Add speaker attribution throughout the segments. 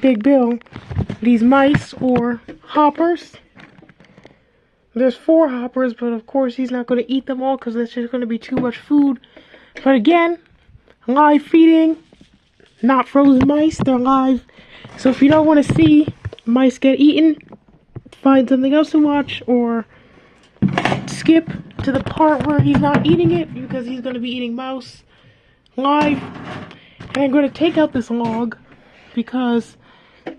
Speaker 1: Big Bill these mice or hoppers. There's 4 hoppers, but of course he's not going to eat them all because that's just going to be too much food. But again, live feeding, not frozen mice, they're live. So if you don't want to see mice get eaten, find something else to watch or skip to the part where he's not eating it because he's going to be eating mouse live. And I'm going to take out this log because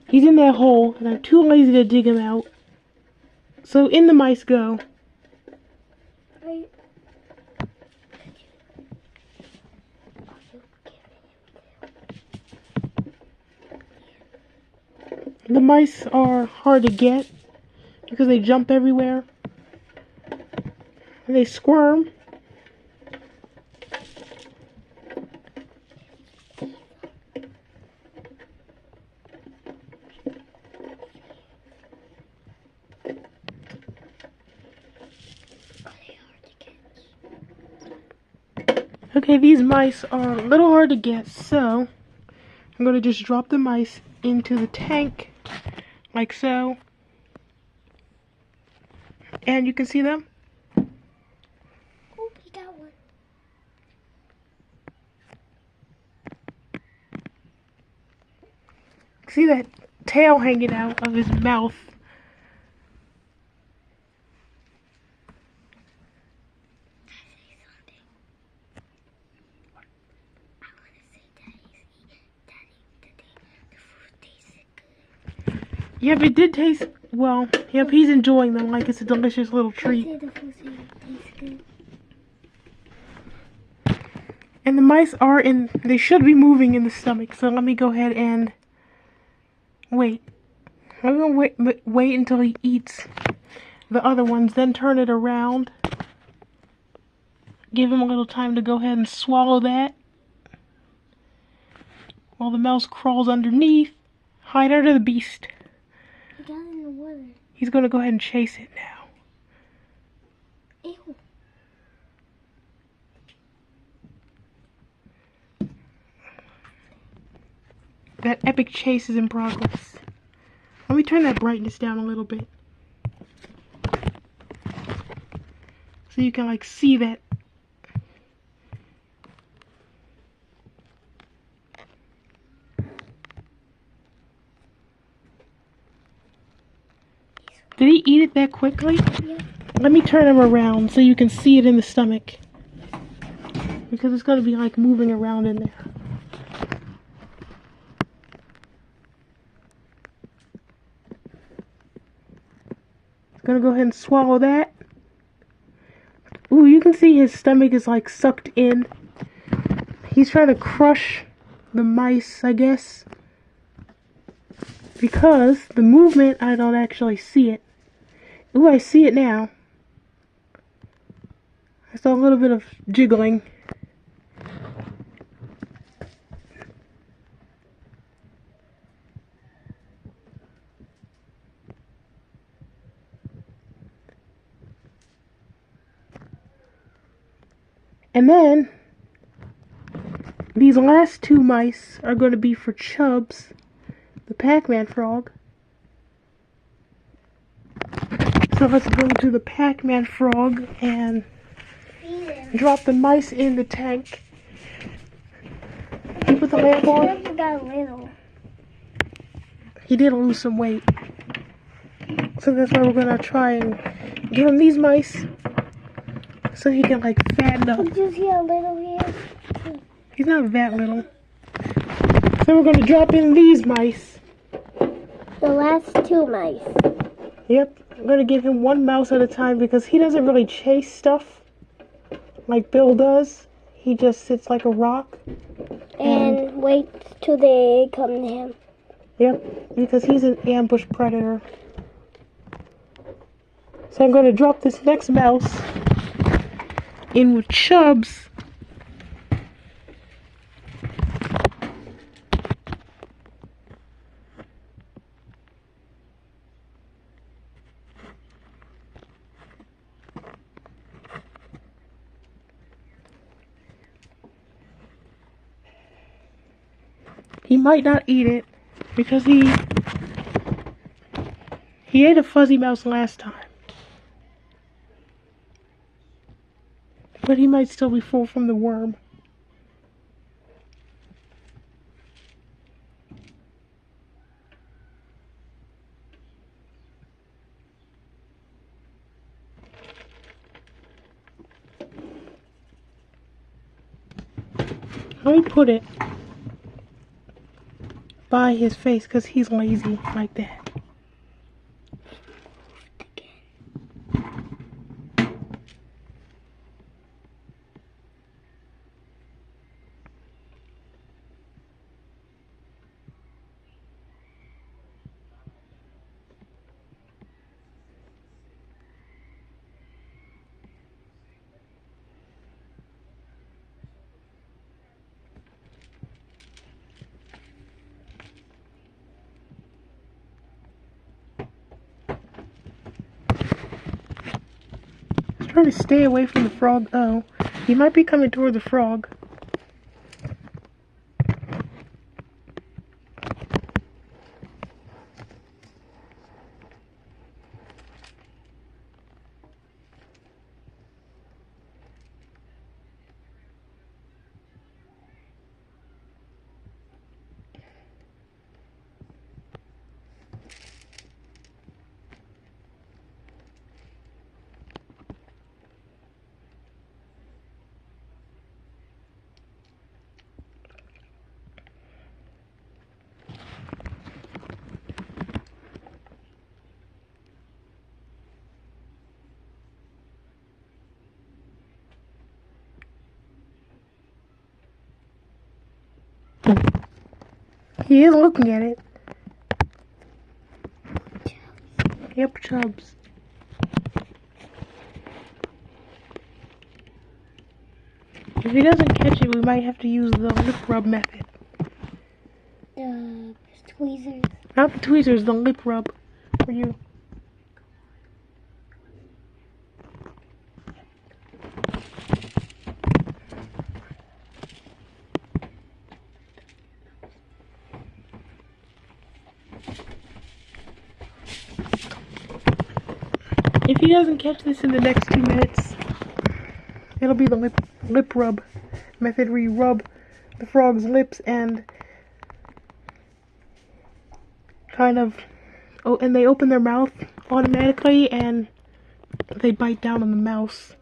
Speaker 1: he's in that hole and I'm too lazy to dig him out. So in the mice go. The mice are hard to get because they jump everywhere and they squirm. Okay, these mice are a little hard to get, so I'm going to just drop the mice into the tank, like so. And you can see them.
Speaker 2: Oh, we got one.
Speaker 1: See that tail hanging out of his mouth. Yep, it did taste, well, yep, he's enjoying them like it's a delicious little treat. And the mice are they should be moving in the stomach, so let me go ahead and wait. I'm going to wait until he eats the other ones, then turn it around. Give him a little time to go ahead and swallow that. While the mouse crawls underneath, hide under the beast.
Speaker 2: He got in the water.
Speaker 1: He's going to go ahead and chase it now.
Speaker 2: Ew.
Speaker 1: That epic chase is in progress. Let me turn that brightness down a little bit. So you can like see that. Did he eat it that quickly?
Speaker 2: Yeah.
Speaker 1: Let me turn him around so you can see it in the stomach. Because it's going to be like moving around in there. It's going to go ahead and swallow that. Ooh, you can see his stomach is like sucked in. He's trying to crush the mice, I guess. Because the movement, I don't actually see it. Ooh, I see it now. I saw a little bit of jiggling. And then, these last 2 mice are going to be for Chubbs, the Pac-Man frog. So let's go to the Pac-Man frog and drop the mice in the tank. He put the lamp on.
Speaker 2: Chubbs got little.
Speaker 1: He did lose some weight. So that's why we're going to try and give him these mice so he can like fatten up.
Speaker 2: Did you see how little he is?
Speaker 1: He's not that little. So we're going to drop in these mice.
Speaker 2: The last 2 mice.
Speaker 1: Yep. I'm going to give him 1 mouse at a time because he doesn't really chase stuff like Bill does. He just sits like a rock.
Speaker 2: And waits till they come to him.
Speaker 1: Yep, because he's an ambush predator. So I'm going to drop this next mouse in with Chubbs. He might not eat it, Because he ate a fuzzy mouse last time. But he might still be full from the worm. Let me put it by his face because he's lazy like that. Trying to stay away from the frog. Oh, he might be coming toward the frog. He is looking at it. Yep, Chubbs. If he doesn't catch it, we might have to use the lip rub method.
Speaker 2: The tweezers.
Speaker 1: Not the tweezers, the lip rub for you. If he doesn't catch this in the next 2 minutes, it'll be the lip rub method where you rub the frog's lips and kind of, oh, and they open their mouth automatically and they bite down on the mouse.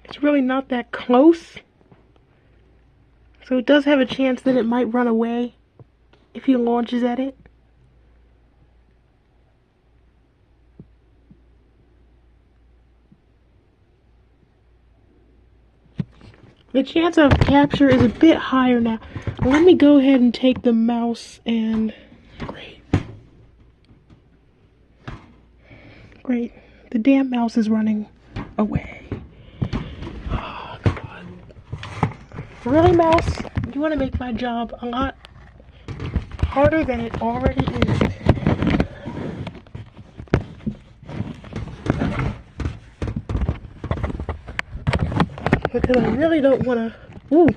Speaker 1: It's really not that close, so it does have a chance that it might run away if he launches at it. The chance of capture is a bit higher now. Let me go ahead and take the mouse and... Great. The damn mouse is running away. Oh, God. Really, mouse? You want to make my job a lot harder than it already is. Because I really don't want to... Ooh.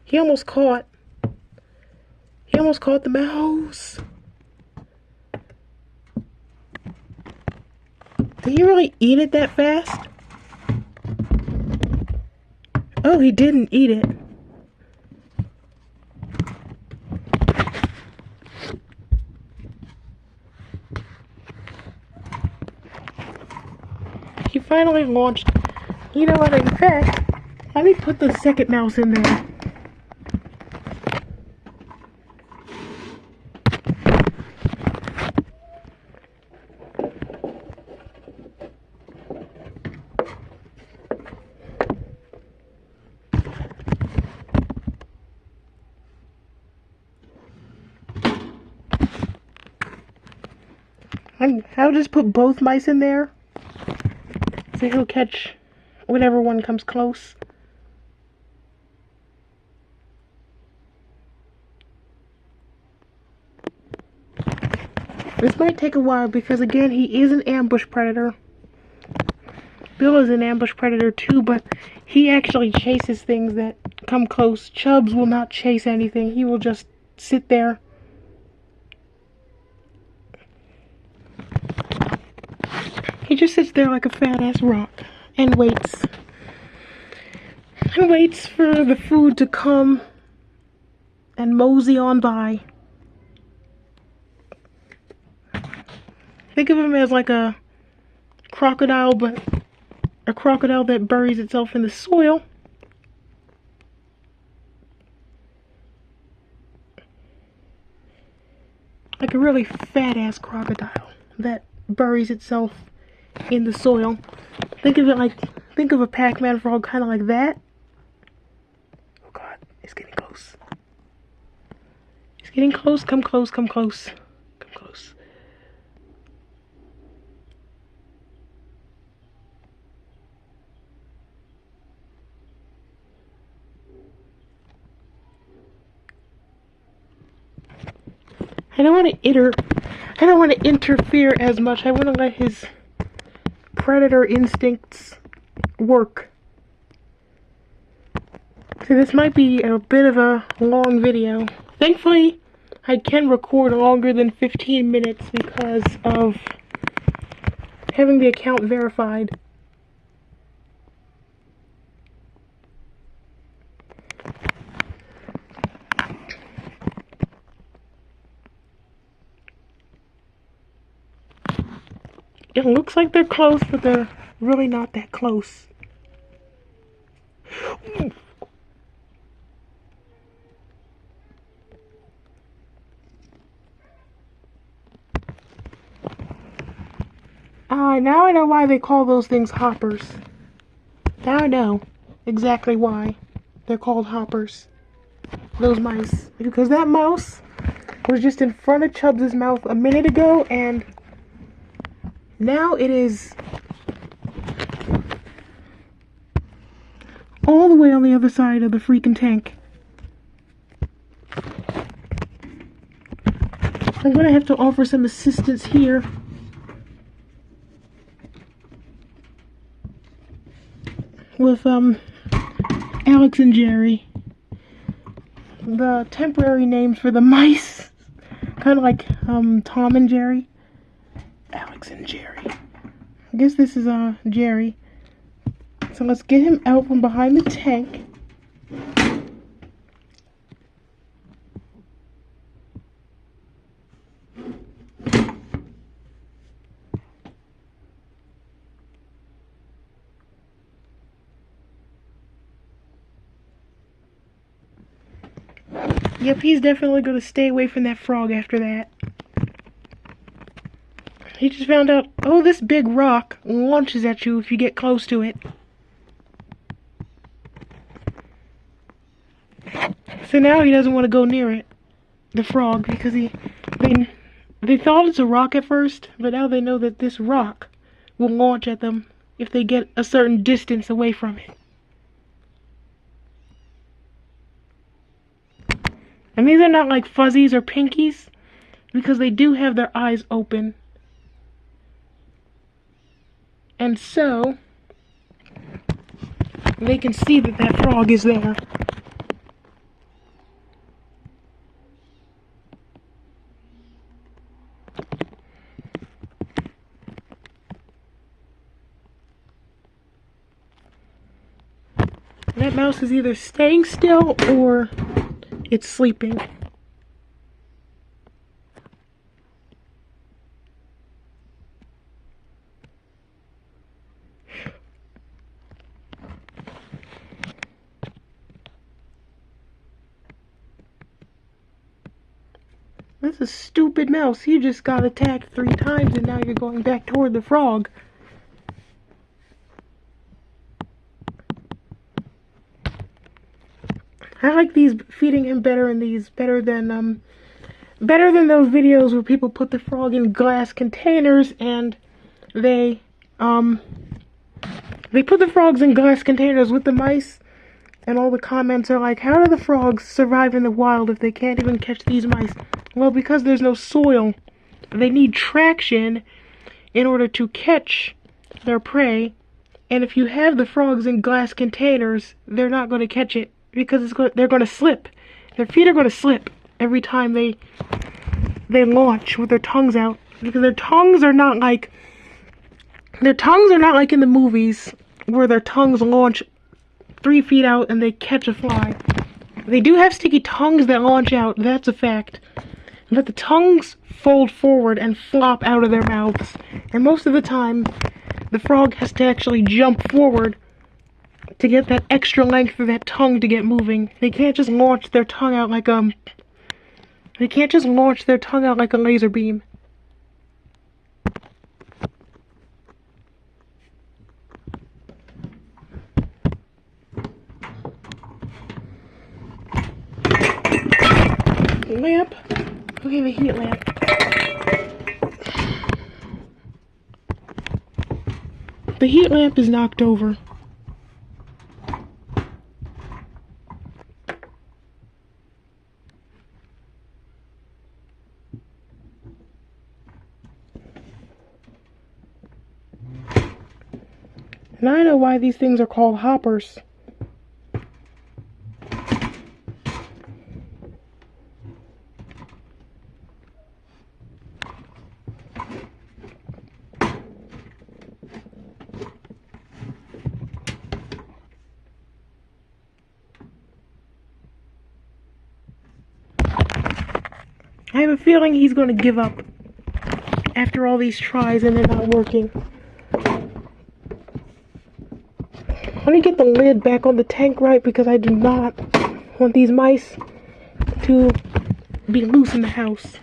Speaker 1: He almost caught the mouse. Did he really eat it that fast? Oh, he didn't eat it. He finally launched. You know what, in fact, let me put the second mouse in there. I'll just put both mice in there, so he'll catch whatever one comes close. This might take a while because, again, he is an ambush predator. Bill is an ambush predator too, but he actually chases things that come close. Chubbs will not chase anything. He will just sit there. He just sits there like a fat-ass rock and waits. And waits for the food to come and mosey on by. Think of him as like a crocodile, but a crocodile that buries itself in the soil. Like a really fat-ass crocodile that buries itself in the soil. Think of it like, think of a Pac-Man frog kind of like that. Oh God, it's getting close. It's getting close, come close, come close. Come close. I don't want to interfere as much. I want to let his predator instincts work. So this might be a bit of a long video. Thankfully, I can record longer than 15 minutes because of having the account verified. It looks like they're close, but they're really not that close. Now I know why they call those things hoppers. Now I know exactly why they're called hoppers. Those mice. Because that mouse was just in front of Chubbs' mouth a minute ago, and now it is all the way on the other side of the freaking tank. I'm gonna have to offer some assistance here. With, Alex and Jerry. The temporary names for the mice. Kind of like, Tom and Jerry. Alex and Jerry. I guess this is, Jerry. So let's get him out from behind the tank. Yep, he's definitely going to stay away from that frog after that. He just found out, oh, this big rock launches at you if you get close to it. So now he doesn't want to go near it, the frog, because they thought it's a rock at first, but now they know that this rock will launch at them if they get a certain distance away from it. And these are not like fuzzies or pinkies, because they do have their eyes open. And so, they can see that that frog is there. That mouse is either staying still or it's sleeping. That's a stupid mouse. You just got attacked 3 times and now you're going back toward the frog. I like these, feeding him better in these, better than Better than those videos where people put the frog in glass containers and they put the frogs in glass containers with the mice, and all the comments are like, how do the frogs survive in the wild if they can't even catch these mice? Well, because there's no soil. They need traction in order to catch their prey, and if you have the frogs in glass containers, they're not going to catch it because they're going to slip. Their feet are going to slip every time they launch with their tongues out, because their tongues are not like in the movies where their tongues launch 3 feet out and they catch a fly. They do have sticky tongues that launch out, that's a fact. But the tongues fold forward and flop out of their mouths. And most of the time, the frog has to actually jump forward to get that extra length of that tongue to get moving. They can't just launch their tongue out like a laser beam. Lamp. Okay, the heat lamp. The heat lamp is knocked over. And I know why these things are called hoppers. I have a feeling he's going to give up after all these tries and they're not working. Let me get the lid back on the tank right, because I do not want these mice to be loose in the house.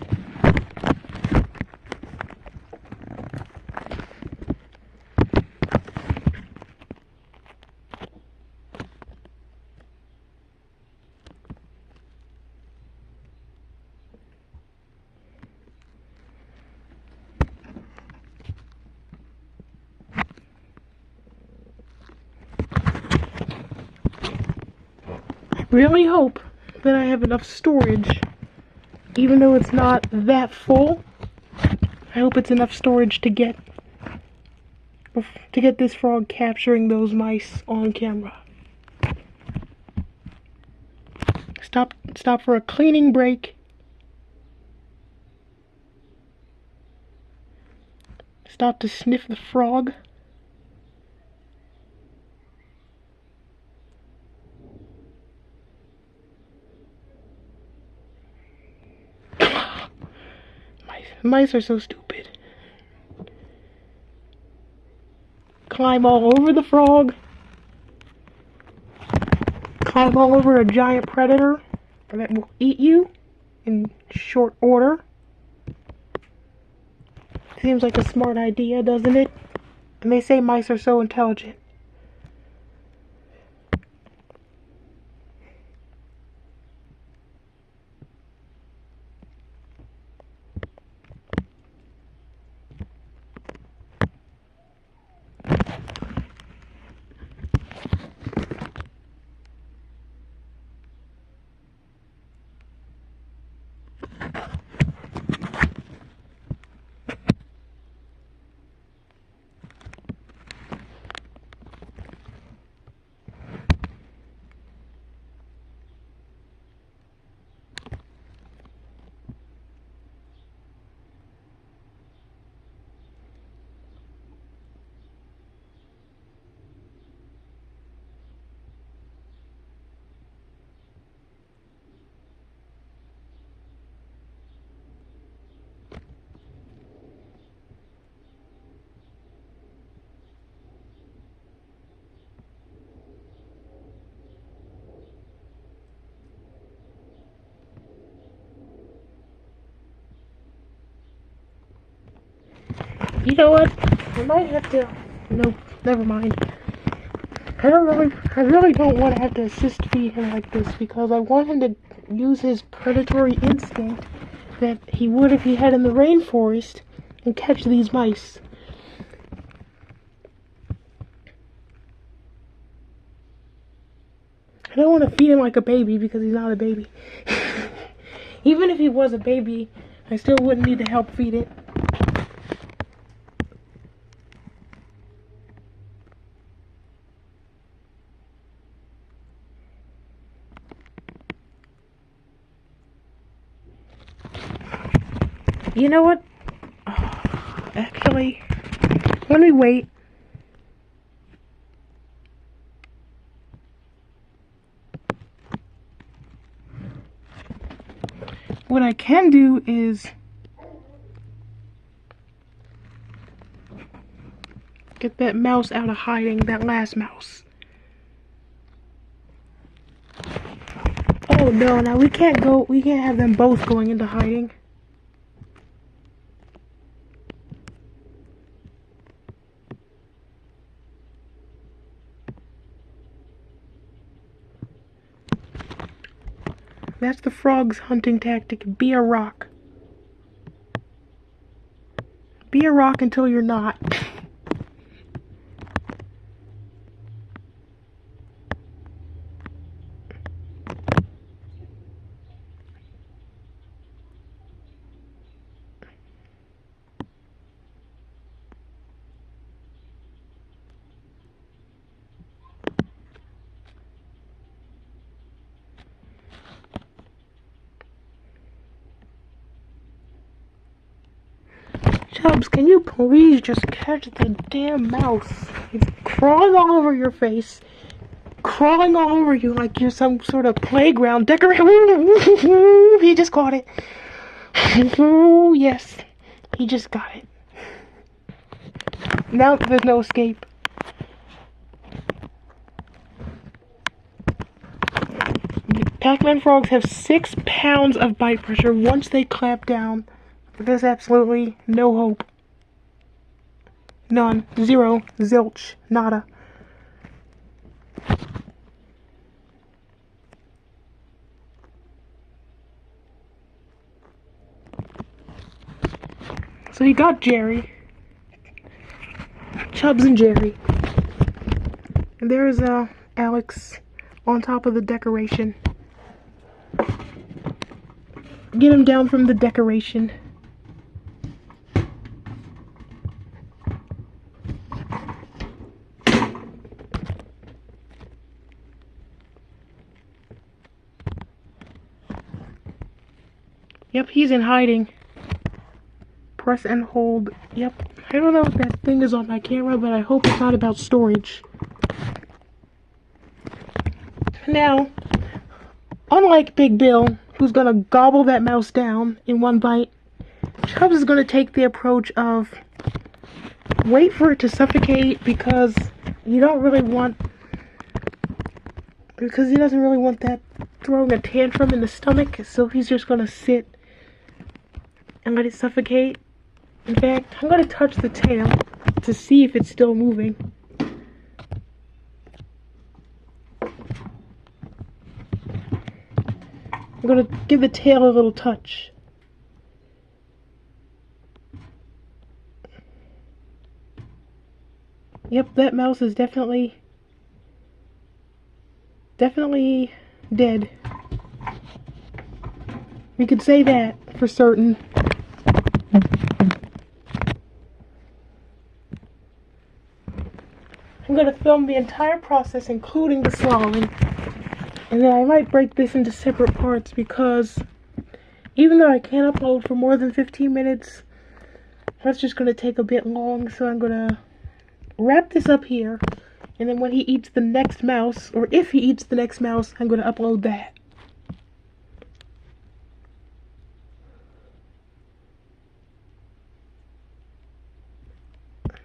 Speaker 1: Really hope that I have enough storage, even though it's not that full. I hope it's enough storage to get this frog capturing those mice on camera. Stop for a cleaning break. Stop to sniff the frog. Mice are so stupid. Climb all over the frog. Climb all over a giant predator that will eat you in short order. Seems like a smart idea, doesn't it? And they say mice are so intelligent. You know what? I might have to... Nope, never mind. I really don't want to have to assist feed him like this, because I want him to use his predatory instinct that he would if he had in the rainforest and catch these mice. I don't want to feed him like a baby because he's not a baby. Even if he was a baby, I still wouldn't need to help feed it. You know what? Actually, let me wait. What I can do is get that mouse out of hiding, that last mouse. Oh no, now we can't have them both going into hiding. That's the frog's hunting tactic. Be a rock. Be a rock until you're not. Chubbs, can you please just catch the damn mouse? It's crawling all over your face. Crawling all over you like you're some sort of playground decorator. He just caught it. Oh, yes. He just got it. Now there's no escape. Pac-Man frogs have 6 pounds of bite pressure once they clamp down. There's absolutely no hope. None. Zero. Zilch. Nada. So you got Jerry. Chubbs and Jerry. And there's Alex on top of the decoration. Get him down from the decoration. Yep, he's in hiding. Press and hold. Yep. I don't know what that thing is on my camera, but I hope it's not about storage. Now, unlike Big Bill, who's gonna gobble that mouse down in one bite, Chubbs is gonna take the approach of wait for it to suffocate because you don't really want, because he doesn't really want that throwing a tantrum in the stomach, so he's just gonna sit and let it suffocate. In fact, I'm gonna touch the tail to see if it's still moving. I'm gonna give the tail a little touch. Yep, that mouse is definitely dead. We could say that for certain. I'm going to film the entire process, including the swallowing. And then I might break this into separate parts because even though I can't upload for more than 15 minutes, that's just going to take a bit long. So I'm going to wrap this up here. And then when he eats the next mouse, or if he eats the next mouse, I'm going to upload that.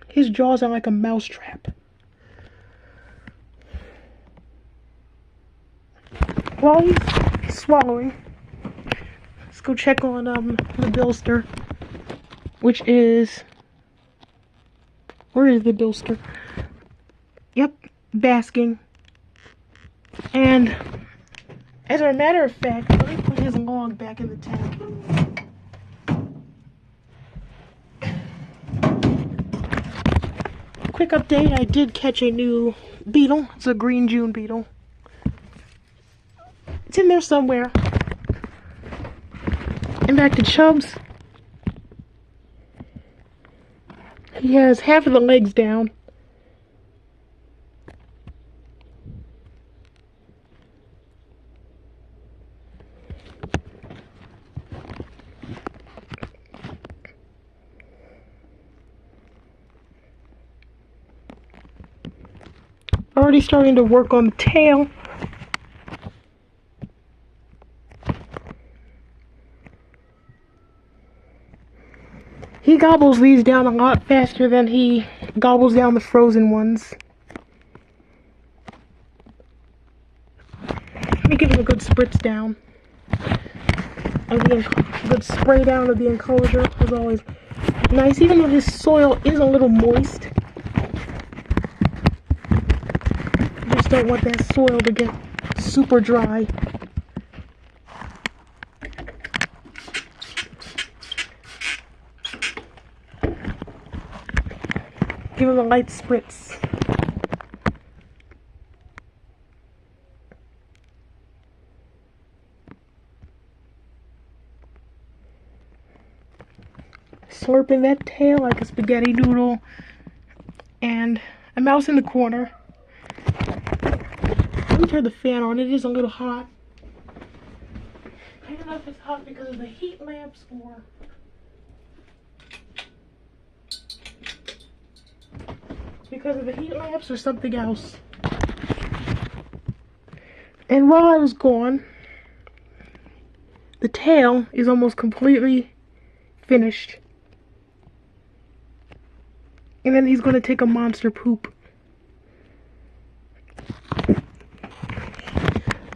Speaker 1: His jaws are like a mousetrap. While he's swallowing, let's go check on the Billster, which is, where is the Billster? Yep, basking. And as a matter of fact, let me put his log back in the tank. quick update, I did catch a new beetle. It's a green June beetle. It's in there somewhere. And back to Chubbs. He has half of the legs down. Already starting to work on the tail. He gobbles these down a lot faster than he gobbles down the frozen ones. Let me give him a good spritz down. A good spray down of the enclosure, as always. Nice, even though his soil is a little moist. Just don't want that soil to get super dry. Give him a light spritz. Slurping that tail like a spaghetti noodle. And a mouse in the corner. Let me turn the fan on. It is a little hot. I don't know if it's hot because of the heat lamps or... because of the heat lamps or something else. And while I was gone, the tail is almost completely finished. And then he's going to take a monster poop.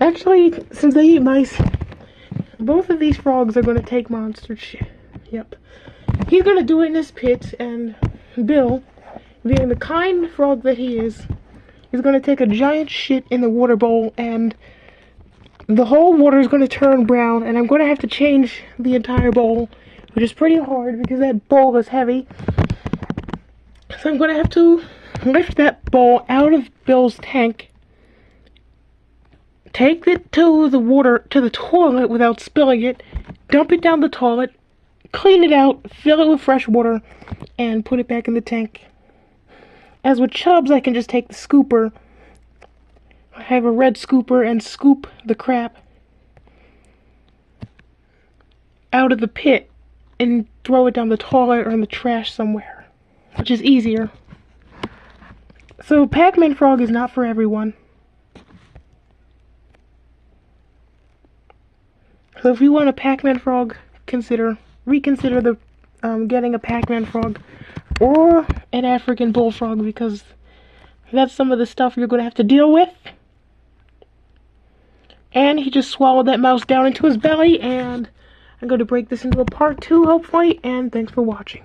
Speaker 1: Actually, since they eat mice, both of these frogs are going to take monster shit. Yep. He's going to do it in his pit, and Bill, being the kind frog that he is going to take a giant shit in the water bowl, and the whole water is going to turn brown, and I'm going to have to change the entire bowl, which is pretty hard because that bowl is heavy. So I'm going to have to lift that bowl out of Bill's tank, take it to the toilet without spilling it, dump it down the toilet, clean it out, fill it with fresh water, and put it back in the tank. As with Chubbs, I can just take the scooper. I have a red scooper and scoop the crap out of the pit and throw it down the toilet or in the trash somewhere, which is easier. So Pac-Man frog is not for everyone. So if you want a Pac-Man frog, reconsider the getting a Pac-Man frog or an African bullfrog, because that's some of the stuff you're going to have to deal with. And he just swallowed that mouse down into his belly, and I'm going to break this into a part 2 hopefully, and thanks for watching.